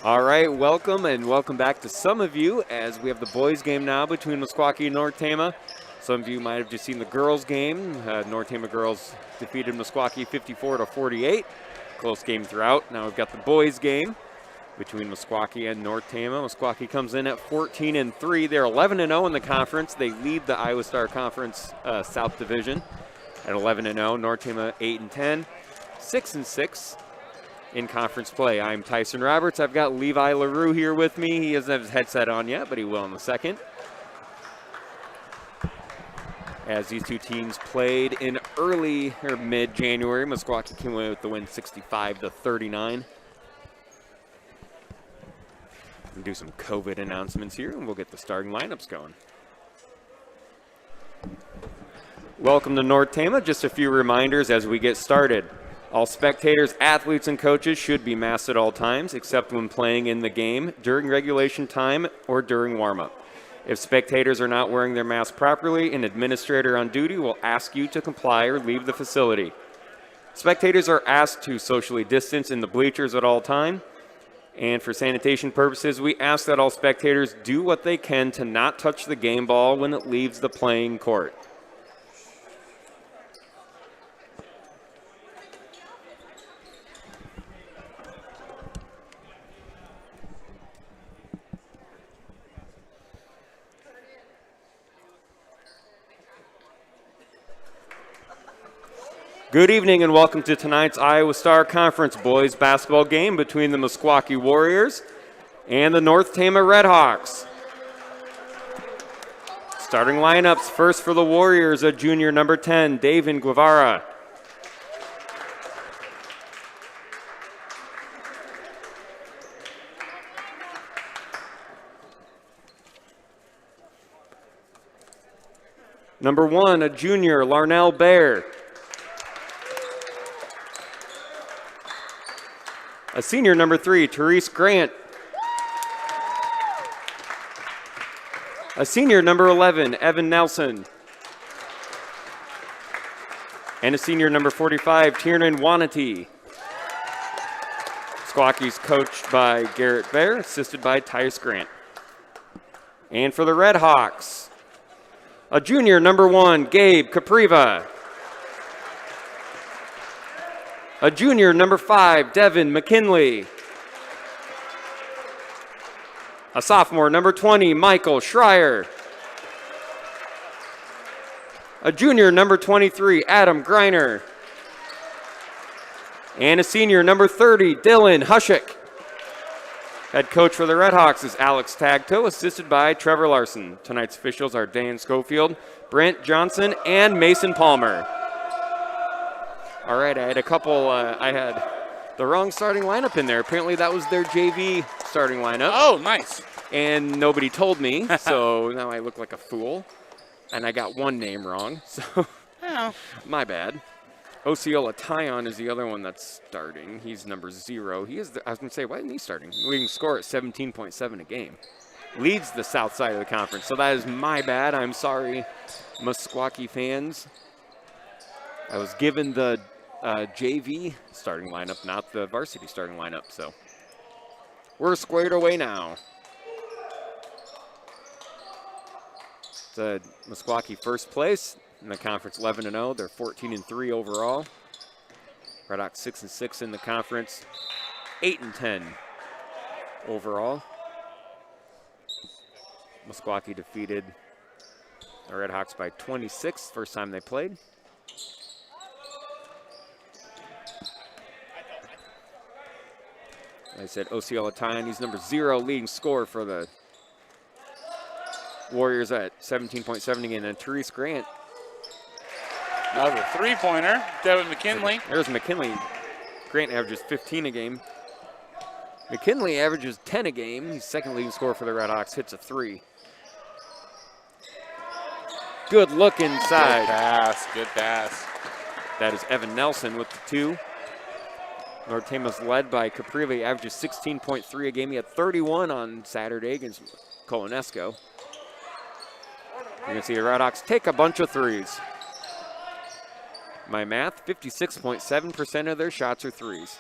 All right, welcome back to some of you as we have the boys game now between Meskwaki and North Tama. Some of you might have just seen the girls game. North Tama girls defeated Meskwaki 54-48. Close game throughout. Now we've got the boys game between Meskwaki and North Tama. Meskwaki comes in at 14-3. They're 11-0 in the conference. They lead the Iowa Star Conference South Division at 11-0. North Tama 8-10, 6-6. In conference play. I'm Tyson Roberts. I've got Levi LaRue here with me. He doesn't have his headset on yet, but he will in a second. As these two teams played in early or mid-January, Meskwaki came away with the win 65-39. We'll do some COVID announcements here, and we'll get the starting lineups going. Welcome to North Tama. Just a few reminders as we get started. All spectators, athletes, and coaches should be masked at all times, except when playing in the game, during regulation time, or during warm-up. If spectators are not wearing their mask properly, an administrator on duty will ask you to comply or leave the facility. Spectators are asked to socially distance in the bleachers at all times. And for sanitation purposes, we ask that all spectators do what they can to not touch the game ball when it leaves the playing court. Good evening and welcome to tonight's Iowa Star Conference boys basketball game between the Meskwaki Warriors and the North Tama Redhawks. Starting lineups, first for the Warriors, a junior number 10, David Guevara. Number 1, a junior, Larnell Baer. A senior, number 3, Therese Grant. A senior, number 11, Evan Nelson. And a senior, number 45, Tiernan Wanati. Meskwaki's coached by Garrett Baer, assisted by Tyus Grant. And for the Redhawks, a junior, number 1, Gabe Capriva. A junior, number 5, Devin McKinley. A sophomore, number 20, Michael Schreier. A junior, number 23, Adam Greiner. And a senior, number 30, Dylan Hushik. Head coach for the Redhawks is Alex Tagto, assisted by Trevor Larson. Tonight's officials are Dan Schofield, Brent Johnson, and Mason Palmer. All right, I had the wrong starting lineup in there. Apparently that was their JV starting lineup. Oh, nice. And nobody told me, so now I look like a fool. And I got one name wrong, so my bad. Osceola Tyon is the other one that's starting. He's number 0. I was going to say, why isn't he starting? We can score at 17.7 a game. Leads the south side of the conference, so that is my bad. I'm sorry, Meskwaki fans. I was given the JV starting lineup, not the varsity starting lineup, so we're squared away now. It's Meskwaki first place in the conference, 11-0. They're 14-3 overall. Redhawks 6-6 in the conference, 8-10 overall. Meskwaki defeated the Redhawks by 26 first time they played. I said Osceola Tyon, he's number 0, leading scorer for the Warriors at 17.7 again. And Therese Grant. Another three-pointer, Devin McKinley. There's McKinley. Grant averages 15 a game. McKinley averages 10 a game. He's second leading scorer for the Redhawks, hits a 3. Good look inside. Good pass. That is Evan Nelson with the 2. North Tama's led by Capriva. He averages 16.3 a game. He had 31 on Saturday against Colonesco. You can see the Redhawks take a bunch of threes. My math, 56.7% of their shots are threes.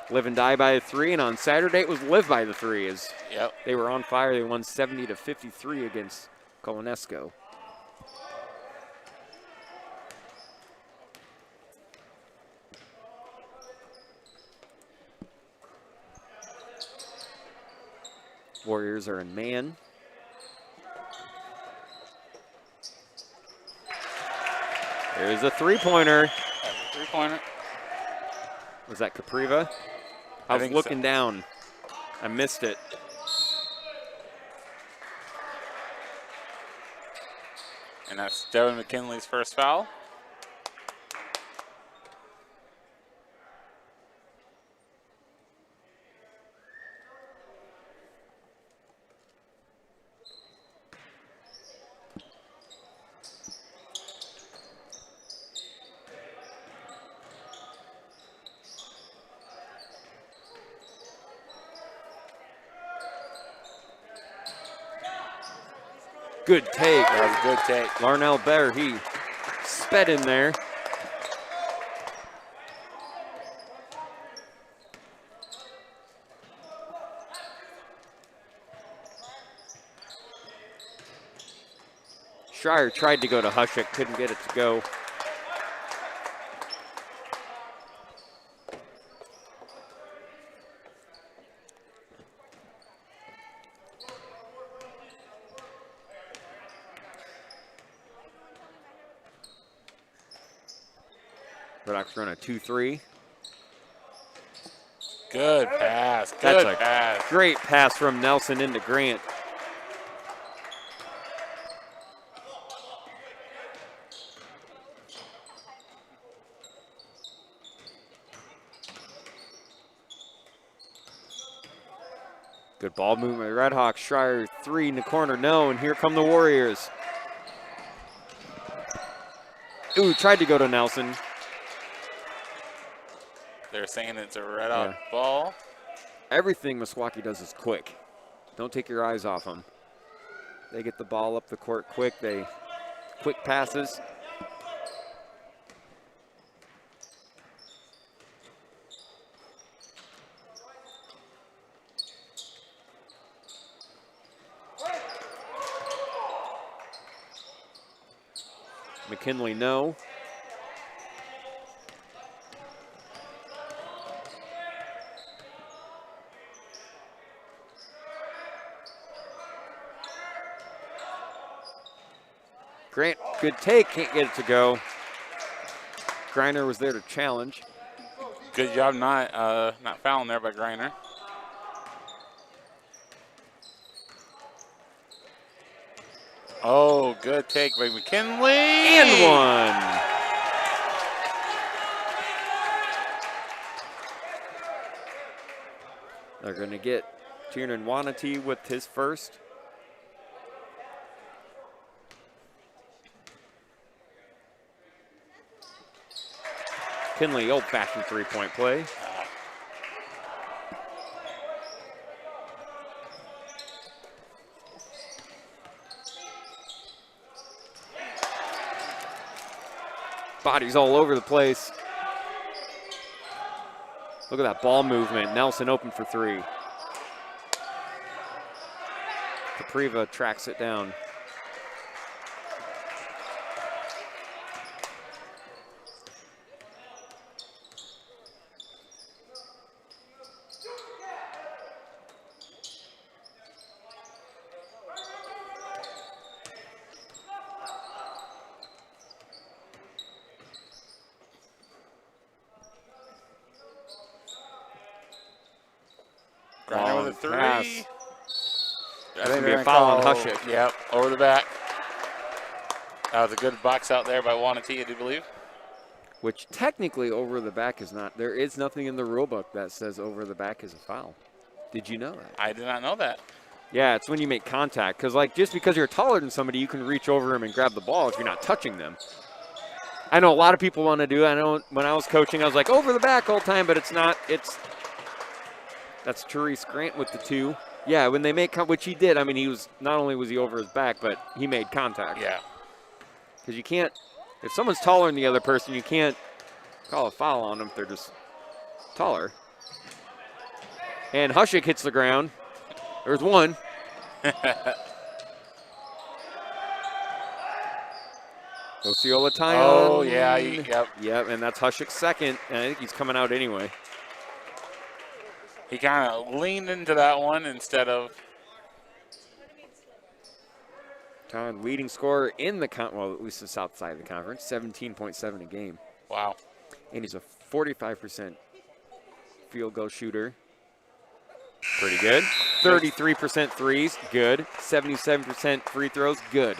live and die by the 3, and on Saturday it was live by the 3 as Yep. they were on fire. They won 70-53 against Colonesco. Warriors are in man. There's a three-pointer. Three-pointer. Was that Capriva? I was looking down. I missed it. And that's Devin McKinley's first foul. Good take. That was a good take. Larnell Bear, he sped in there. Schreier tried to go to Hushek, couldn't get it to go. Redhawks run a 2-3. Good pass. That's Good pass. Great pass from Nelson into Grant. Good ball movement by Redhawks. Schreier 3 in the corner, no, and here come the Warriors. Ooh, tried to go to Nelson. They're saying it's a Redhawk ball. Everything Meskwaki does is quick. Don't take your eyes off them. They get the ball up the court quick. They quick passes. McKinley, no. Grant, good take, can't get it to go. Griner was there to challenge. Good job not fouling there by Griner. Oh, good take by McKinley. And one. They're going to get Tiernan Wanati with his first. Kinley, old-fashioned three-point play. Bodies all over the place. Look at that ball movement. Nelson open for three. Capriva tracks it down. Griner with a three. Pass. That's going to be a foul on Hushek. Yep, over the back. That was a good box out there by Wanati, I do believe. Which technically over the back is not. There is nothing in the rule book that says over the back is a foul. Did you know that? I did not know that. Yeah, it's when you make contact. Because like just because you're taller than somebody, you can reach over them and grab the ball if you're not touching them. I know a lot of people want to do it. I know when I was coaching, I was like over the back all the time, but it's not. That's Therese Grant with the two. Yeah, when they make, which he did. I mean, he was, not only was he over his back, but he made contact. Yeah. Because you can't, if someone's taller than the other person, you can't call a foul on them if they're just taller. And Hushik hits the ground. There's one. Osceola tie on. Oh, yeah. Yep. Yep, and that's Hushik's second. And I think he's coming out anyway. He kind of leaned into that one instead of. Todd, leading scorer in the well, at least the south side of the conference, 17.7 a game. Wow. And he's a 45% field goal shooter. Pretty good. 33% threes, good. 77% free throws, good.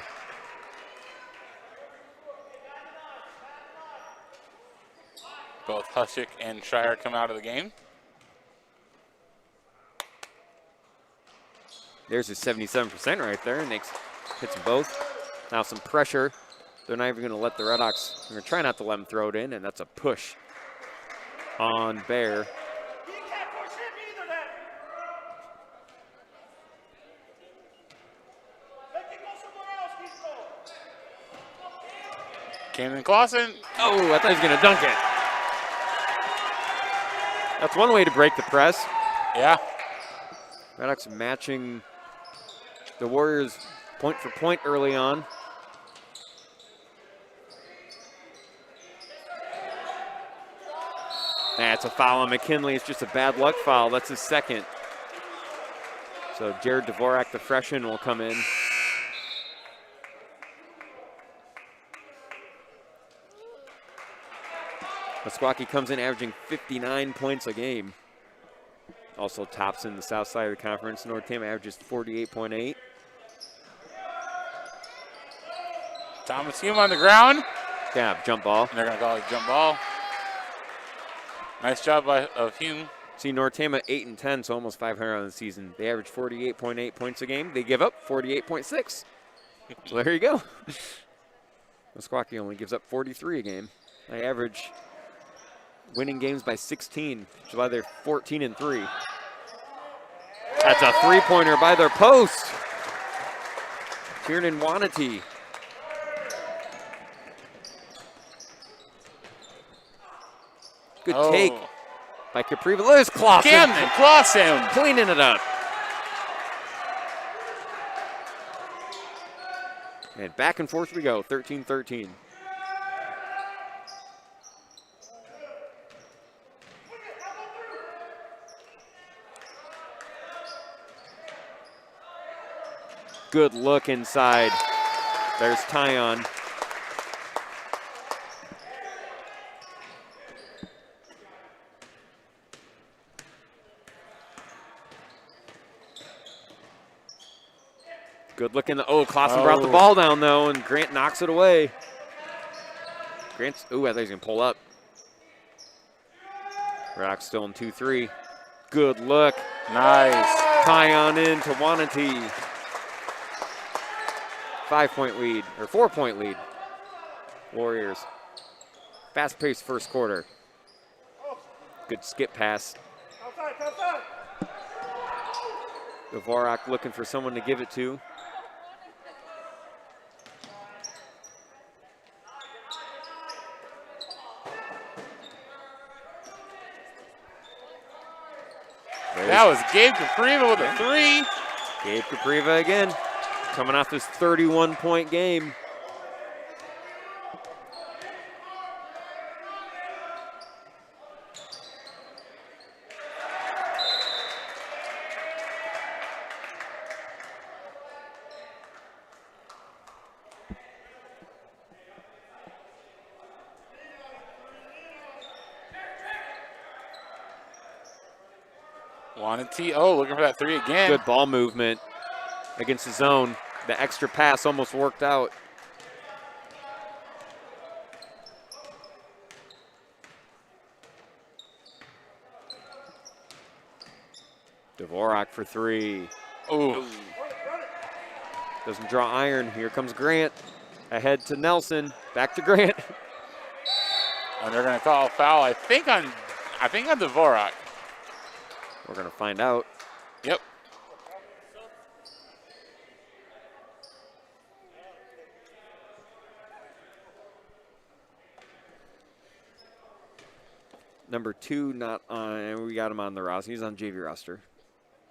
Both Hushik and Shire come out of the game. There's his 77% right there, and hits them both. Now some pressure. They're not even going to let the Redhawks, they're going to try not to let them throw it in, and that's a push on Bear. Camden Clausen. Oh, I thought he was going to dunk it. That's one way to break the press. Yeah. Redhawks matching the Warriors point for point early on. That's a foul on McKinley. It's just a bad luck foul. That's his second. So Jared Dvorak, the freshman, will come in. Meskwaki comes in averaging 59 points a game. Also tops in the south side of the conference. North Tama averages 48.8. Thomas Hume on the ground. Yeah, jump ball. And they're going to call it jump ball. Nice job of Hume. See, North Tama 8-10, so almost 500 on the season. They average 48.8 points a game. They give up 48.6. So there you go. Meskwaki only gives up 43 a game. They average winning games by 16, which is why they're 14-3. That's a three-pointer by their post. Tiernan Wanati. Good take by Capriva. There's Clausen. Camden Clausen. Cleaning it up. And back and forth we go, 13-13. Good look inside. There's Tyon. Good look in the, Clausen brought the ball down though, and Grant knocks it away. Grant's, I thought he was gonna pull up. Rock still in 2-3. Good look. Nice. Tyon in to Wanati. 5-point lead, or 4-point lead. Warriors. Fast-paced first quarter. Good skip pass. Dvorak looking for someone to give it to. That was Gabe Capriva with a three. Gabe Capriva again, coming off this 31-point game. Wanted looking for that three again. Good ball movement against the zone. The extra pass almost worked out. Dvorak for three. Ooh. Doesn't draw iron. Here comes Grant. Ahead to Nelson. Back to Grant. And they're going to call a foul, I think on Dvorak. We're going to find out. Yep. number 2, not on, and we got him on the roster. He's on JV roster.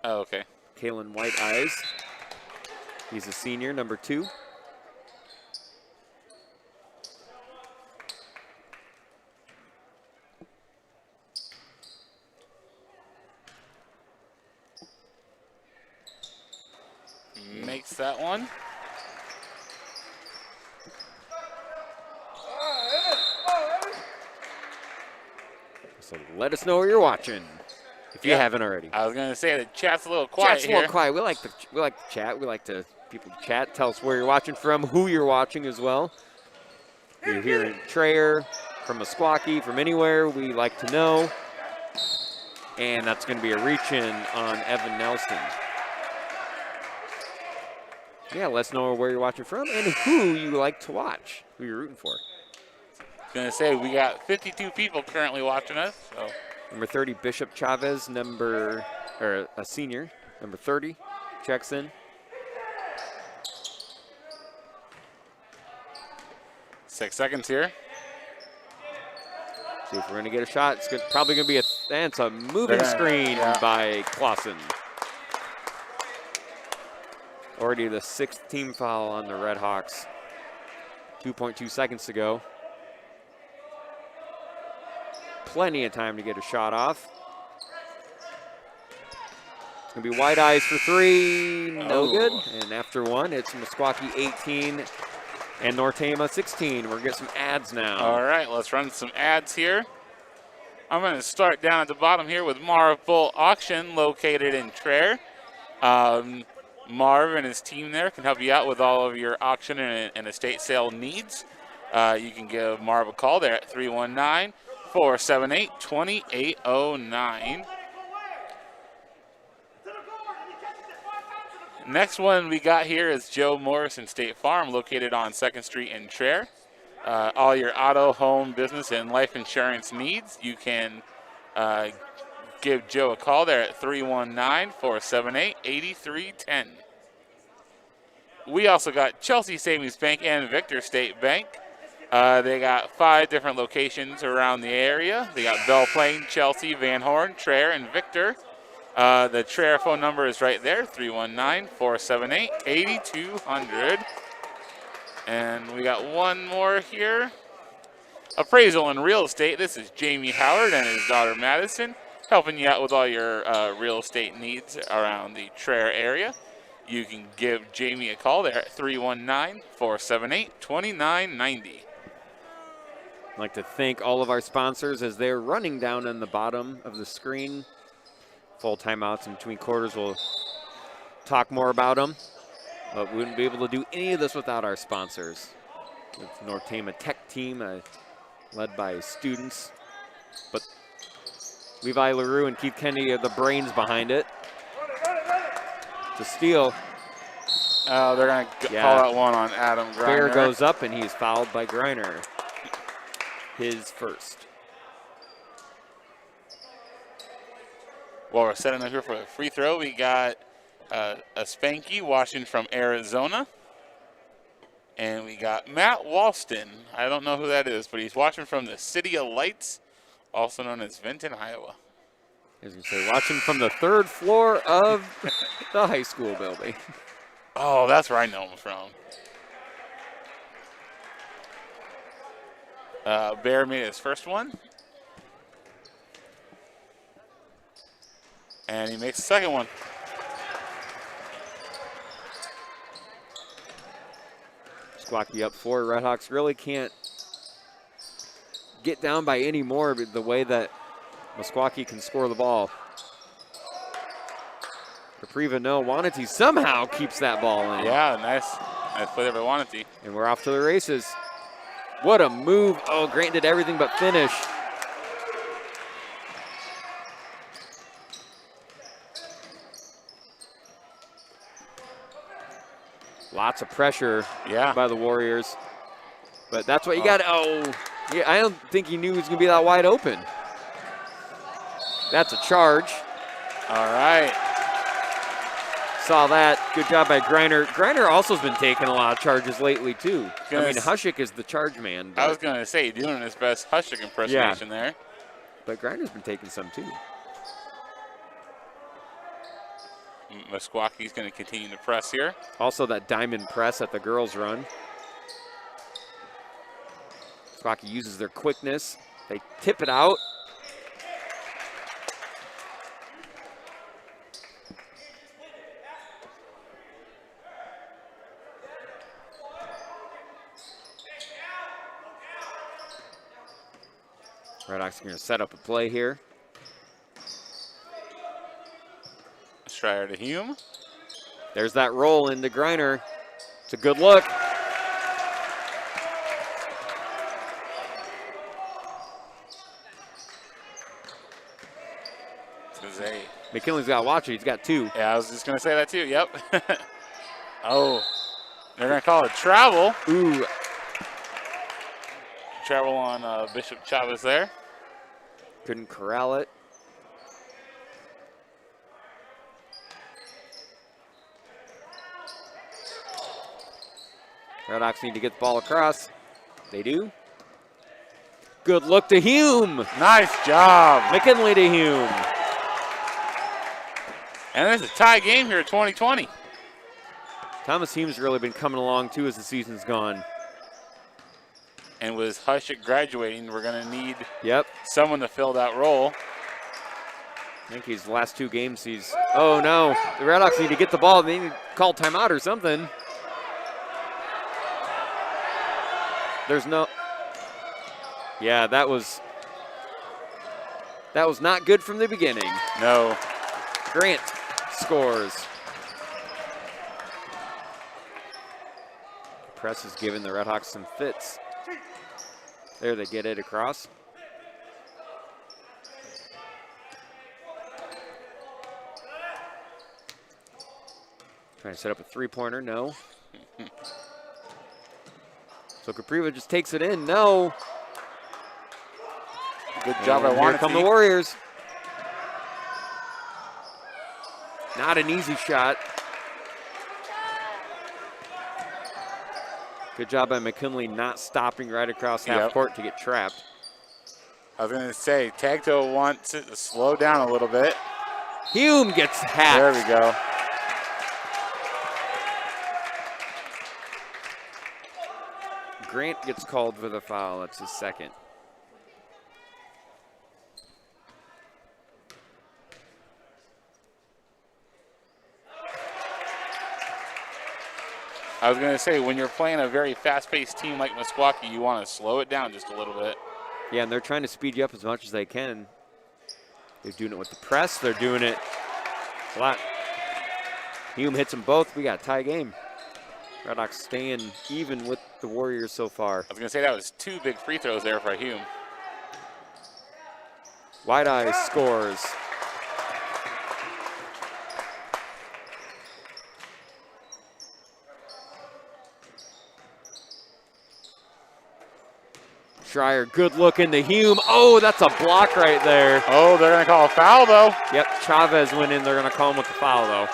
Oh, okay. Kalen White Eyes. He's a senior, number 2. Makes that one. So let us know where you're watching if you haven't already. I was going to say the chat's a little quiet Chat's a little quiet. We like to chat. We like to people to chat. Tell us where you're watching from, who you're watching as well. If you're here in Traer, from Meskwaki, from anywhere, we like to know. And that's going to be a reach-in on Evan Nelson. Yeah, let us know where you're watching from and who you like to watch, who you're rooting for. Going to say we got 52 people currently watching us. So. Number 30, Bishop Chavez, a senior. Number 30 checks in. 6 seconds here. See if we're going to get a shot. It's probably going to be a moving screen by Clausen. Already the 6th team foul on the Red Hawks. 2.2 seconds to go. Plenty of time to get a shot off. It's going to be White Eyes for 3. No good. And after 1, it's Meskwaki 18 and Nortema 16. We're going to get some ads now. All right, let's run some ads here. I'm going to start down at the bottom here with Marvel Auction located in Traer. Marv and his team there can help you out with all of your auction and estate sale needs. You can give Marv a call there at 319-478-2809. Next one we got here is Joe Morrison State Farm, located on 2nd Street in Traer. All your auto, home, business, and life insurance needs, you can give Joe a call there at 319-478-8310. We also got Chelsea Savings Bank and Victor State Bank. They got 5 different locations around the area. They got Belle Plaine, Chelsea, Van Horn, Traer, and Victor. The Traer phone number is right there, 319-478-8200. And we got one more here. Appraisal and real estate. This is Jamie Howard and his daughter Madison, helping you out with all your real estate needs around the Traer area. You can give Jamie a call there at 319-478-2990. I'd like to thank all of our sponsors as they're running down on the bottom of the screen. Full timeouts in between quarters. We'll talk more about them, but we wouldn't be able to do any of this without our sponsors. With Nortema Tech Team, led by students, but Levi LaRue and Keith Kennedy are the brains behind it. To steal. They're going to call out one on Adam Griner. Bear goes up and he's fouled by Griner. His first. While we're setting up here for a free throw, we got a Spanky watching from Arizona. And we got Matt Walston. I don't know who that is, but he's watching from the City of Lights, also known as Vinton, Iowa. As you say, watching from the 3rd floor of the high school building. Oh, that's where I know him from. Bear made his first one. And he makes the second one. Meskwaki up 4. Redhawks really can't get down by any more the way that Meskwaki can score the ball. Capriva, no. Wanati somehow keeps that ball in. Yeah, nice play there by Wanati. And we're off to the races. What a move. Oh, Grant did everything but finish. Lots of pressure by the Warriors. But that's what you got. Oh, yeah, I don't think he knew he was going to be that wide open. That's a charge. All right. Saw that. Good job by Griner. Griner also has been taking a lot of charges lately, too. I mean, Hushik is the charge man. I was going to say, doing his best Hushik impersonation there. but Grinder's been taking some too. Meskwaki's going to continue to press here. Also that diamond press that the girls run. Meskwaki uses their quickness. They tip it out. Red Hawks are going to set up a play here. Schreier to Hume. There's that roll into Griner. It's a good look. McKinley's got to watch it. He's got 2. Yeah, I was just going to say that too. Yep. Oh, they're going to call it travel. Ooh. Travel on Bishop Chavez there. Couldn't corral it. Red Hawks need to get the ball across. They do. Good look to Hume. Nice job. McKinley to Hume. And there's a tie game here at 2020. Thomas Hume's really been coming along too as the season's gone. And with Hushik graduating, we're going to need Yep. someone to fill that role. I think the last 2 games he's, oh no. The Red Hawks need to get the ball. They need to call timeout or something. There's no, yeah, that was not good from the beginning. No. Grant scores. Press is giving the Red Hawks some fits. There they get it across. Trying to set up a 3-pointer, no. So Capriva just takes it in, no. Good job by Here come the Warriors. Not an easy shot. Good job by McKinley not stopping right across half court to get trapped. I was going to say, Tagto wants it to slow down a little bit. Hume gets hacked. There we go. Grant gets called for the foul. That's his second. I was going to say, when you're playing a very fast-paced team like Meskwaki, you want to slow it down just a little bit. Yeah, and they're trying to speed you up as much as they can. They're doing it with the press. They're doing it a lot. Hume hits them both. We got a tie game. Red Hawks staying even with the Warriors so far. I was going to say that was 2 big free throws there for Hume. Wide Eye scores. Schreier, good look into Hume. Oh, that's a block right there. Oh, they're going to call a foul, though. Yep, Chavez went in. They're going to call him with the foul, though.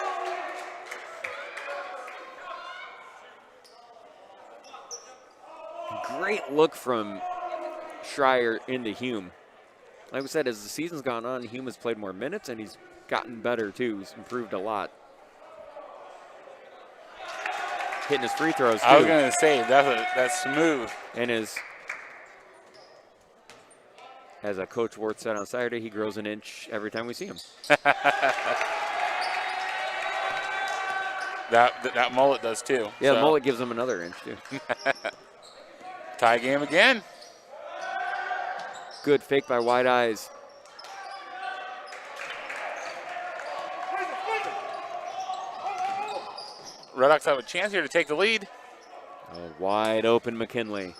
Great look from Schreier into Hume. Like we said, as the season's gone on, Hume has played more minutes, and he's gotten better, too. He's improved a lot. Hitting his free throws, too. I was going to say, that's smooth. And as Coach Worth said on Saturday, he grows an inch every time we see him. That mullet does, too. Yeah, so. the mullet gives him another inch, too. Tie game again. Good fake by Wide Eyes. Red Hawks have a chance here to take the lead. A wide open McKinley.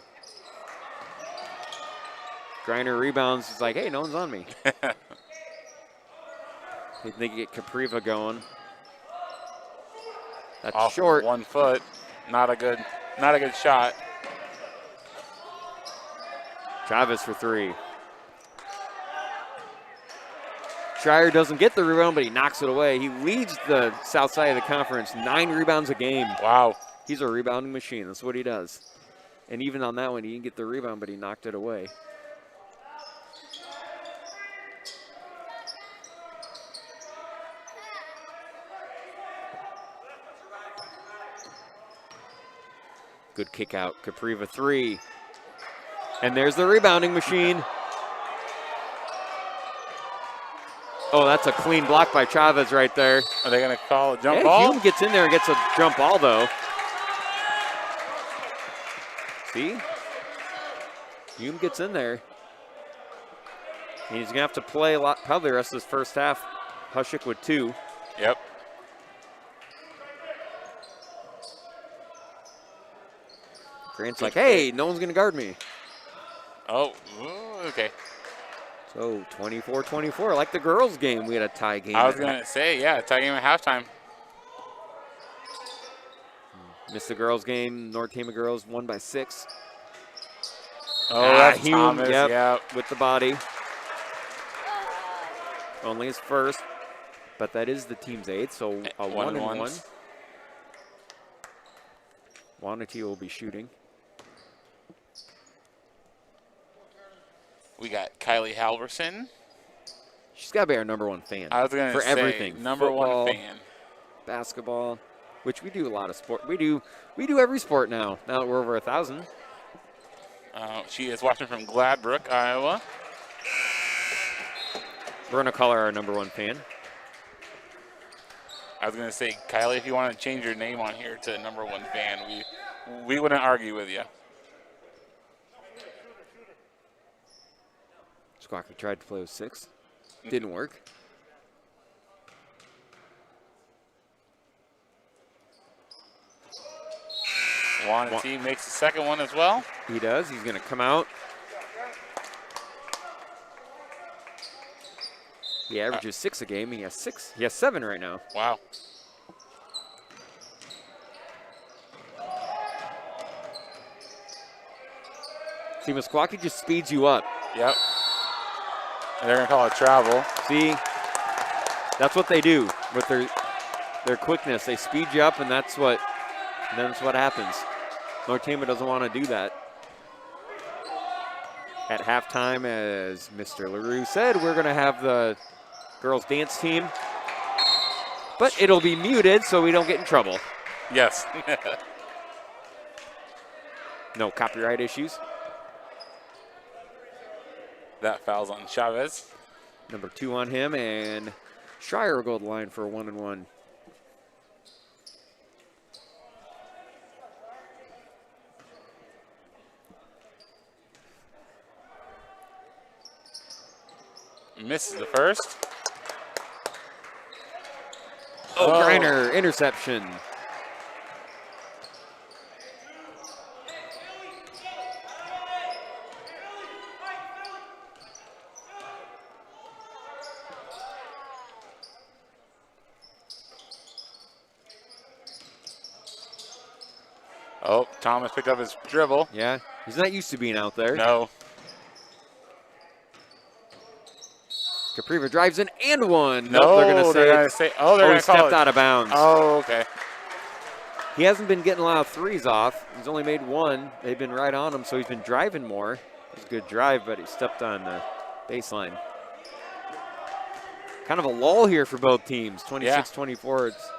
Griner rebounds. He's like, hey, no one's on me. They get Capriva going. That's off short. 1 foot. Not a good shot. Chavez for 3. Schreier doesn't get the rebound, but he knocks it away. He leads the south side of the conference, 9 rebounds a game. Wow. He's a rebounding machine. That's what he does. And even on that one, he didn't get the rebound, but he knocked it away. Good kick out. Capriva 3. And there's the rebounding machine. Oh, that's a clean block by Chavez right there. Are they going to call a jump ball? Hume gets in there and gets a jump ball, though. See? Hume gets in there. And he's going to have to play a lot, probably the rest of this first half. Hushik with 2. Yep. Grant's like, hey, no one's going to guard me. Oh, ooh, okay. So 24-24, like the girls' game, we had a tie game. I was going to say, yeah, tie game at halftime. Missed the girls' game. North Tama girls won by 6. Oh, that's Hume, Thomas, yep, with the body. Only his first, but that is the team's 8th, so a 1-1. Wanati will be shooting. We got Kylie Halverson. She's got to be our #1 fan. I was going to say, everything. #1 Football, fan. Basketball, which we do a lot of sport. We do every sport now that we're over 1,000. She is watching from Gladbrook, Iowa. We're going to call her our #1 fan. I was going to say, Kylie, if you want to change your name on here to #1 fan, we wouldn't argue with you. Meskwaki tried to play with 6. Didn't work. Wanati makes the second one as well. He does. He's going to come out. He averages 6 a game. He has 6. He has 7 right now. Wow. See, Meskwaki just speeds you up. Yep. And they're going to call it travel. See, that's what they do with their quickness. They speed you up, and that's what happens. North Tama doesn't want to do that. At halftime, as Mr. LaRue said, we're going to have the girls' dance team. But it'll be muted so we don't get in trouble. Yes. No copyright issues. That foul's on Chavez. #2 on him, and Schreier will go to the line for a 1-and-1. Misses the first. Oh, Griner, interception. Oh, Thomas picked up his dribble. Yeah, he's not used to being out there. No. Capriva drives in and one. No, nope, they're going to say, they're going to call stepped it. out of bounds. Oh, okay. He hasn't been getting a lot of threes off. He's only made 1. They've been right on him, so he's been driving more. It's a good drive, but he stepped on the baseline. Kind of a lull here for both teams. 26-24. It's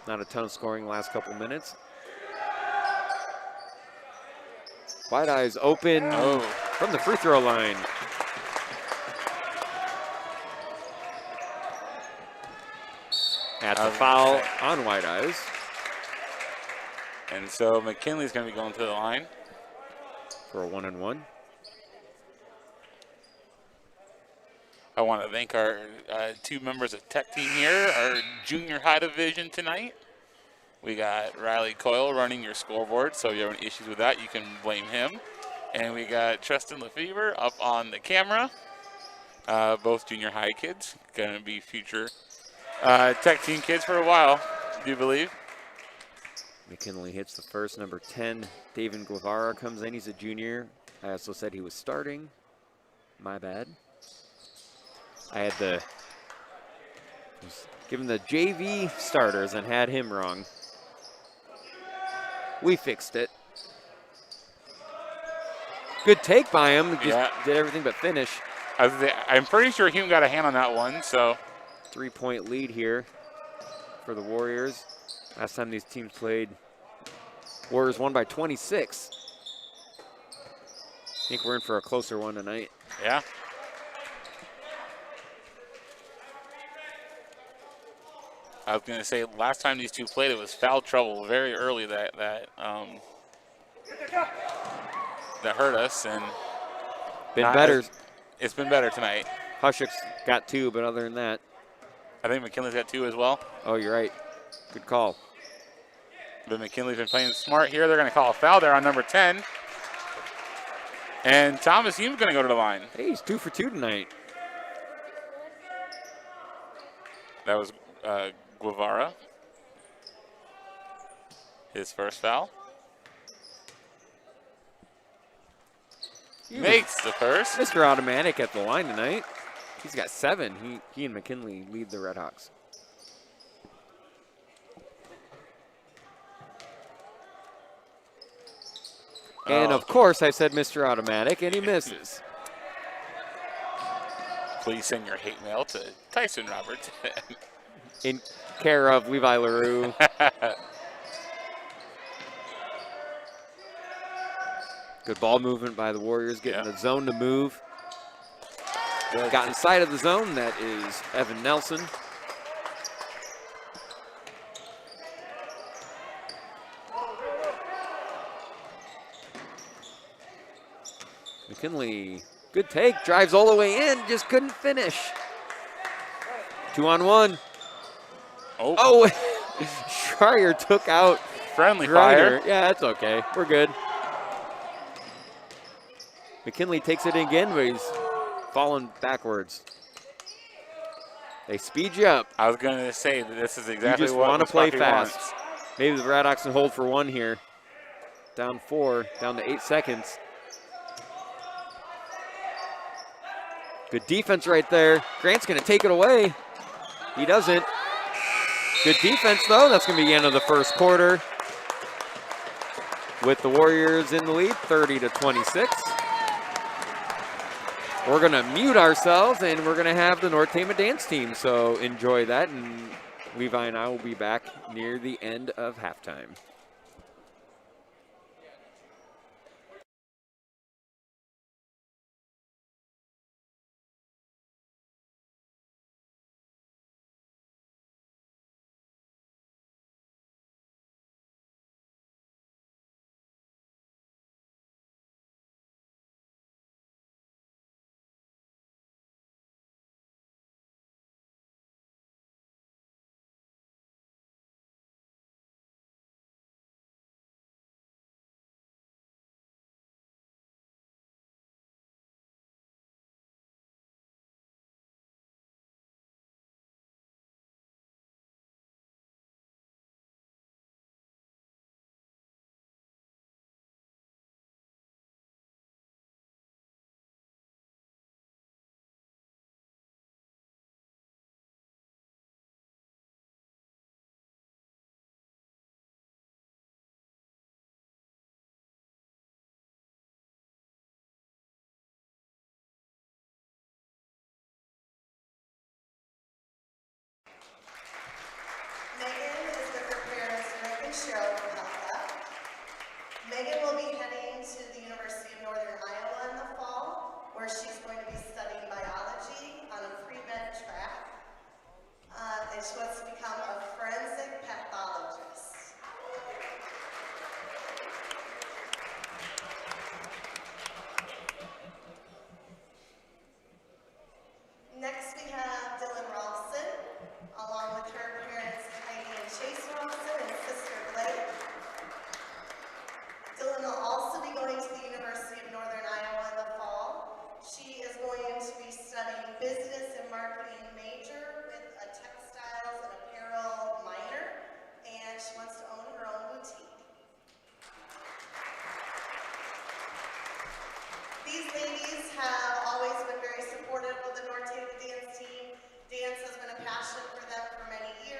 not a ton of scoring the last couple minutes. White Eyes open from the free throw line. That's a foul on White Eyes. And so McKinley's going to be going to the line. For a 1-and-1. I want to thank our 2 members of tech team here, our junior high division tonight. We got Riley Coyle running your scoreboard, so if you have any issues with that, you can blame him. And we got Tristan Lefevre up on the camera. Both junior high kids, going to be future tech team kids for a while, do you believe? McKinley hits the first. #10, David Guevara comes in. He's a junior. I also said he was starting. My bad. I had was given the JV starters and had him wrong. We fixed it. Good take by him. Just did everything but finish. I'm pretty sure Hume got a hand on that one, so. 3-point lead here for the Warriors. Last time these teams played, Warriors won by 26. I think we're in for a closer one tonight. Yeah. I was going to say, last time these two played, it was foul trouble very early that hurt us, and Been better. It's been better tonight. Hushik's got 2, but other than that. I think McKinley's got 2 as well. Oh, you're right. Good call. But McKinley's been playing smart here. They're going to call a foul there on number 10. And Thomas Hume's going to go to the line. Hey, he's 2 for 2 tonight. That was Guevara. His first foul. Makes the first. Mr. Automatic at the line tonight. He's got 7. He and McKinley lead the Redhawks. And of course I said Mr. Automatic, and he misses. Please send your hate mail to Tyson Roberts. In care of Levi LaRue. Good ball movement by the Warriors, getting the zone to move. Got inside of the zone. That is Evan Nelson. McKinley, good take, drives all the way in, just couldn't finish. 2-on-1. Oh, Schreier took out friendly Grider. fire. Yeah, that's okay. We're good. McKinley takes it again, but he's falling backwards. They speed you up. I was going to say that this is exactly you just what want to play Meskwaki fast. wants. Maybe the Redhawks can hold for 1 here. Down 4, down to 8 seconds. Good defense right there. Grant's going to take it away. He doesn't. Good defense, though. That's going to be the end of the first quarter. With the Warriors in the lead, 30-26. We're going to mute ourselves, and we're going to have the North Tama dance team. So enjoy that, and Levi and I will be back near the end of halftime. Megan will be heading to the University of Northern Iowa in the fall, where she's going to be studying biology on a pre-med track. And she wants to become a forensic pathologist. Next we have Dylan Rolfson, along with her parents Heidi and Chase Rolfson and sister Blake. Dylan will also be going to the University of Northern Iowa in the fall. She is going to be studying business and marketing major with a textiles and apparel minor, and she wants to own her own boutique. These ladies have always been very supportive of the North Tama dance team. Dance has been a passion for them for many years.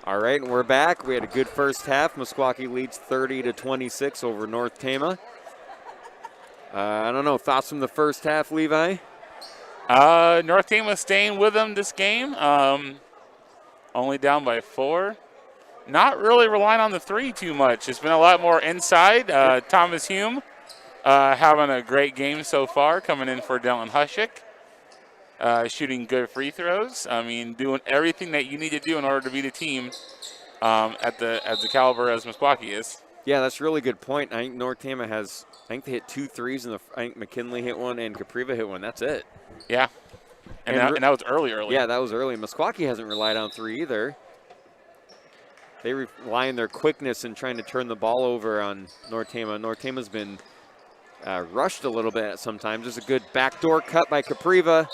All right, and we're back. We had a good first half. Meskwaki leads 30-26 over North Tama. I don't know, thoughts from the first half, Levi? North Tama staying with them this game. Only down by 4. Not really relying on the 3 too much. It's been a lot more inside. Thomas Hume having a great game so far, coming in for Dylan Hushik. Shooting good free throws. I mean, doing everything that you need to do in order to beat a team at the caliber as Meskwaki is. Yeah, that's a really good point. I think North Tama has, I think they hit 2 threes, and I think McKinley hit one and Capriva hit one. That's it. Yeah, and that was early. Yeah, that was early. Meskwaki hasn't relied on 3 either. They rely on their quickness and trying to turn the ball over on North Tama. North Tama's been rushed a little bit sometimes. There's a good backdoor cut by Capriva.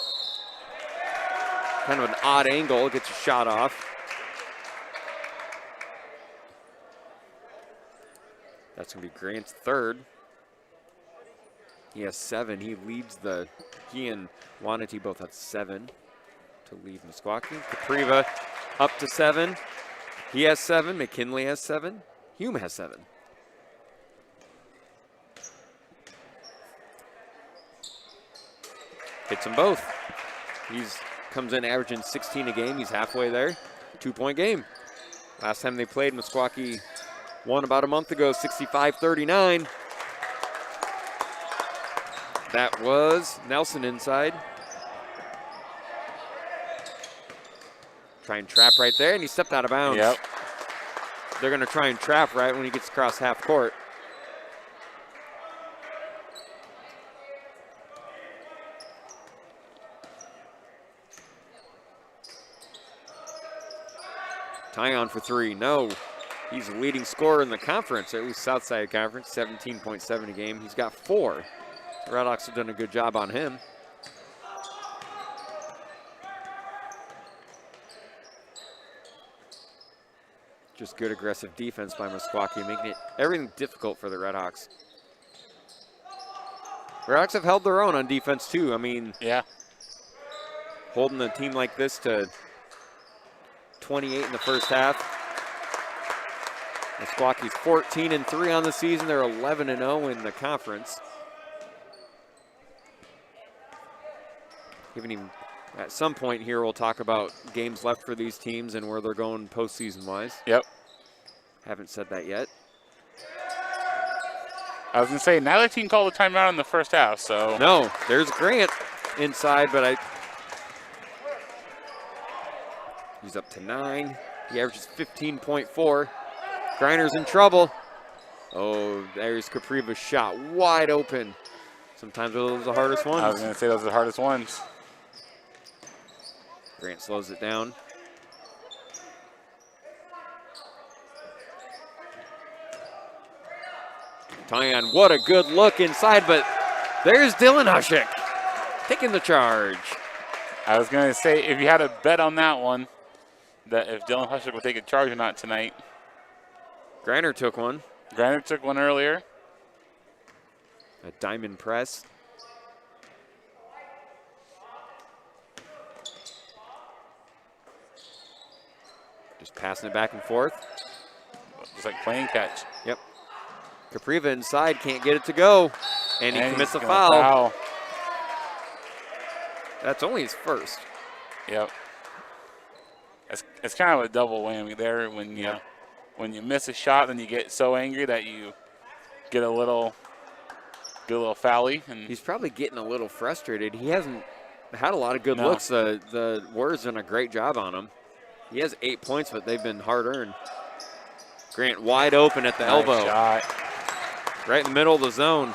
Kind of an odd angle, gets a shot off. That's going to be Grant's third. He has 7. He leads he and Wanati both have 7 to lead Meskwaki. Capriva up to 7. He has 7. McKinley has 7. Hume has 7. Hits them both. Comes in averaging 16 a game. He's halfway there. 2-point game. Last time they played, Meskwaki won about a month ago, 65-39. That was Nelson inside. Try and trap right there, and he stepped out of bounds. Yep. They're going to try and trap right when he gets across half court. Tyon for 3, no. He's the leading scorer in the conference, or at least Southside Conference, 17.7 a game. He's got 4. The Redhawks have done a good job on him. Just good aggressive defense by Meskwaki, making everything difficult for the Redhawks. Redhawks have held their own on defense too. I mean, yeah, holding a team like this to 28 in the first half. Meskwaki's 14-3 on the season. They're 11-0 in the conference. At some point here, we'll talk about games left for these teams and where they're going postseason-wise. Yep. Haven't said that yet. I was going to say, neither team called a timeout in the first half, so. No, there's Grant inside, but he's up to 9. He averages 15.4. Griner's in trouble. Oh, there's Capriva's shot, wide open. Sometimes those are the hardest ones. I was going to say those are the hardest ones. Grant slows it down. Tyon, what a good look inside, but there's Dylan Hushik taking the charge. I was going to say, if you had a bet on that one, that if Dylan Hushik would take a charge or not tonight. Griner took one. Griner took one earlier. A diamond press. Just passing it back and forth. Just like playing catch. Yep. Capriva inside, can't get it to go. And he commits a foul. That's only his first. Yep. It's kind of a double whammy there when you miss a shot, then you get so angry that you get a little foul-y. And he's probably getting a little frustrated. He hasn't had a lot of good looks. The Warriors done a great job on him. He has 8 points, but they've been hard-earned. Grant wide open at the elbow. Shot. Right in the middle of the zone.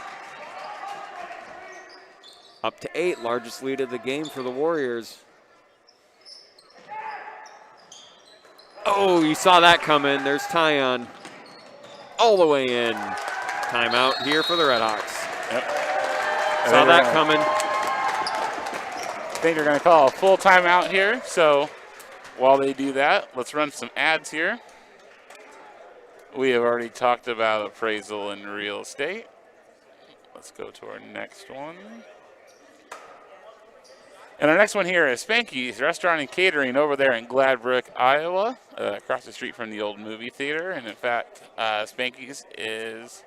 Up to 8, largest lead of the game for the Warriors. Oh, you saw that coming. There's Tyon all the way in. Timeout here for the Redhawks. Yep. Saw that coming. I think they're going to call a full timeout here. So while they do that, let's run some ads here. We have already talked about appraisal and real estate. Let's go to our next one. And our next one here is Spanky's Restaurant and Catering over there in Gladbrook, Iowa, across the street from the old movie theater. And in fact, Spanky's is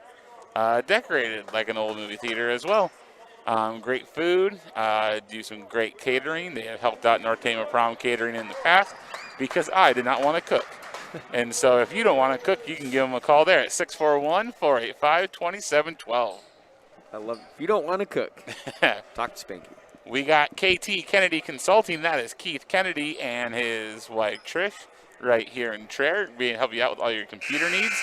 decorated like an old movie theater as well. Great food, do some great catering. They have helped out North Tama Prom Catering in the past because I did not want to cook. And so if you don't want to cook, you can give them a call there at 641-485-2712. I love it. If you don't want to cook, talk to Spanky. We got KT Kennedy Consulting. That is Keith Kennedy and his wife Trish right here in Traer, being help you out with all your computer needs,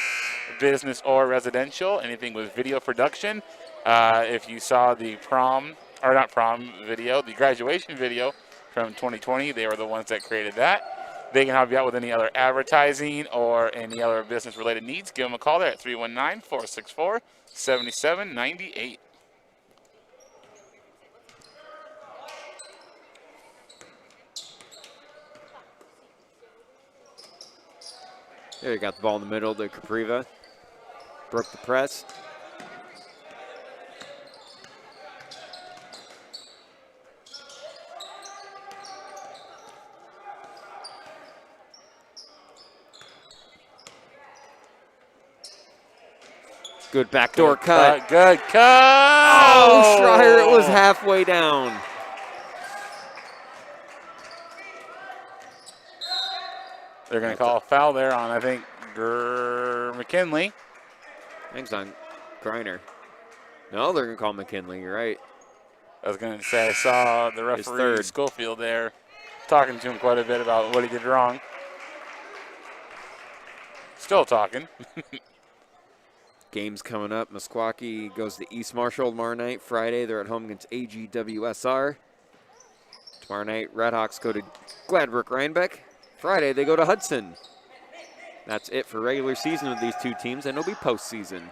business or residential, anything with video production. If you saw the the graduation video from 2020, they were the ones that created that. They can help you out with any other advertising or any other business-related needs. Give them a call there at 319-464-7798. There, you got the ball in the middle to Capriva. Broke the press. Good backdoor cut. Good cut. Oh, Schreier, it was halfway down. They're going to call a foul there on, I think, McKinley. Thanks on Griner. No, they're going to call McKinley. You're right. I was going to say, I saw the referee, Schofield, there talking to him quite a bit about what he did wrong. Still talking. Games coming up. Meskwaki goes to East Marshall tomorrow night. Friday, they're at home against AGWSR. Tomorrow night, Redhawks go to Gladbrook Rhinebeck. Friday, they go to Hudson. That's it for regular season with these two teams, and it'll be postseason.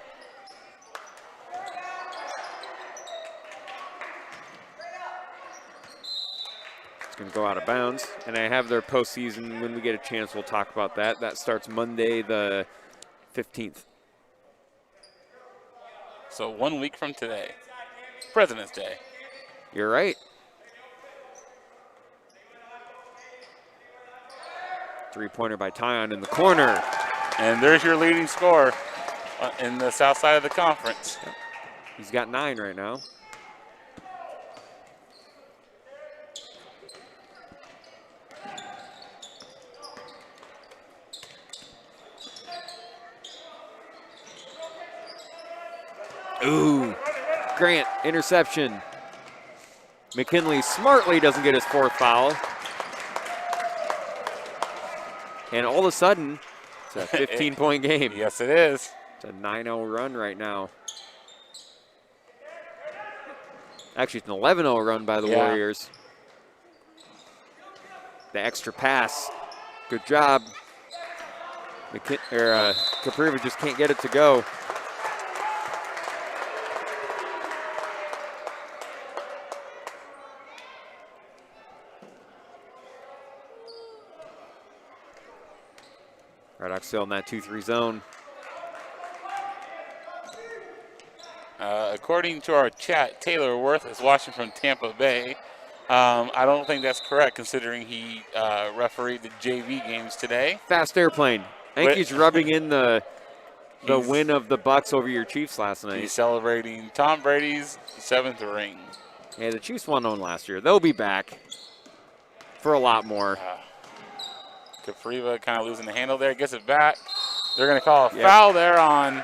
It's going to go out of bounds, and I have their postseason. When we get a chance, we'll talk about that. That starts Monday the 15th. So 1 week from today, President's Day. You're right. Three-pointer by Tyon in the corner. And there's your leading scorer in the south side of the conference. He's got 9 right now. Ooh, Grant, interception. McKinley smartly doesn't get his 4th foul. And all of a sudden, it's a 15-point game. Yes, it is. It's a 9-0 run right now. Actually, it's an 11-0 run by the Warriors. The extra pass. Good job. Capriva just can't get it to go. Redhawks still in that 2-3 zone. According to our chat, Taylor Worth is watching from Tampa Bay. I don't think that's correct, considering he refereed the JV games today. Fast airplane. I think he's rubbing in the win of the Bucks over your Chiefs last night. He's celebrating Tom Brady's 7th ring. Yeah, the Chiefs won on last year. They'll be back for a lot more. Capriva kind of losing the handle there, gets it back. They're going to call a foul there on,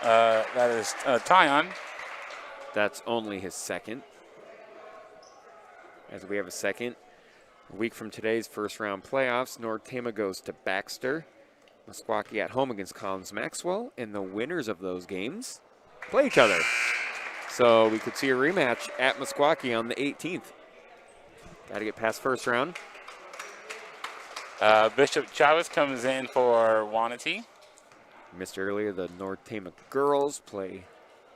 that is Tyon. That's only his 2nd. As we have a 2nd. A week from today's first-round playoffs, North Tama goes to Baxter. Meskwaki at home against Collins Maxwell, and the winners of those games play each other. So we could see a rematch at Meskwaki on the 18th. Got to get past first round. Bishop Chavez comes in for Wanatee. Missed earlier, the North Tama girls play